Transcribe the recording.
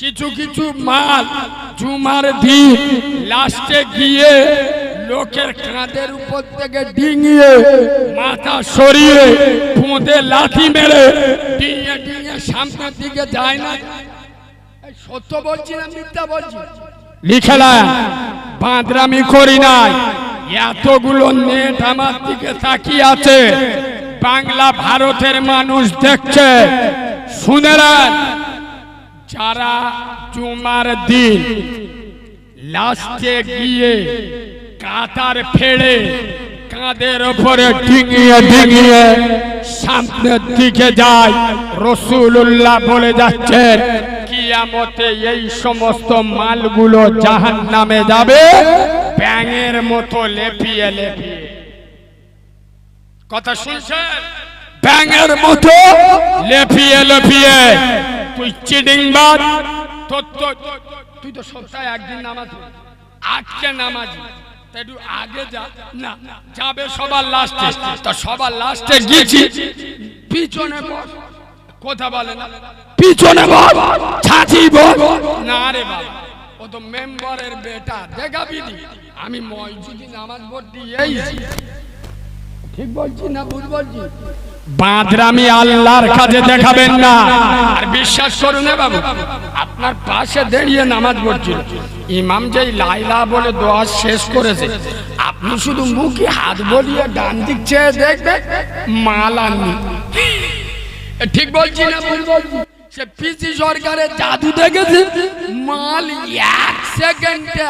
কিছু কিছু মাল জুমার দিন লাস্টে গিয়ে লোকের কাঁধের উপর থেকে ডিঙিয়ে মাথা সরিয়ে পুঁতে লাথি মেরে ডিঙিয়ে ডিঙিয়ে সামনের দিকে যায় না। সত্য বলছি না মিথ্যা বলছি? লিখে নেন, বাঁদরামি করি নাই। এতগুলো নেট আমার দিকে তাকিয়ে আছে, বাংলা ভারতের মানুষ দেখছে। শুনে নেন, যারা জুমার দিন লাস্টে গিয়ে কাতার ফেড়ে কাঁধের ওপরে ডিঙিয়ে ডিঙিয়ে সামনের দিকে যায়, রাসূলুল্লাহ বলে যাচ্ছেন কিয়ামতে এই সমস্ত মালগুলো জাহান্নামে যাবে ব্যাঙের মতো লেপিয়ে লেপিয়ে। কথা শুনছেন? ব্যাঙের মতো লেপিয়ে লেপিয়ে। তুই চিডিংবাজ, তুই তো সপ্তাহে একদিন নামাজ, আজকে নামাজি, একটু আগে যা না, যাবে সবার লাস্টে। তো সবার লাস্টে গিয়েছি, পিছনে বস। কথা বলে না, পিছনে বস, ছাতি বস। না রে বাবা, ও তো মেম্বারের বেটা, দেখাবি নি? আমি মসজিদে নামাজ পড়তে এসেছি। ঠিক বলছি না ভুল বলছি? বাঁদরামি আল্লাহর কাছে দেখাবেন না। আর বিশ্বাস করুন না বাবু, আপনার পাশে দাঁড়িয়ে নামাজ পড়ছিল, ইমাম যেই লাইলা বলে দোয়া শেষ করেছে, আপনি শুধু মুখে হাত বলিয়ে ডান দিক চেয়ে দেখবেন, মাল আননি। ঠিক বলছি না ভুল বলছি? সে পিসি সরকারের জাদু দেখেছে, মাল 1 সেকেন্ডে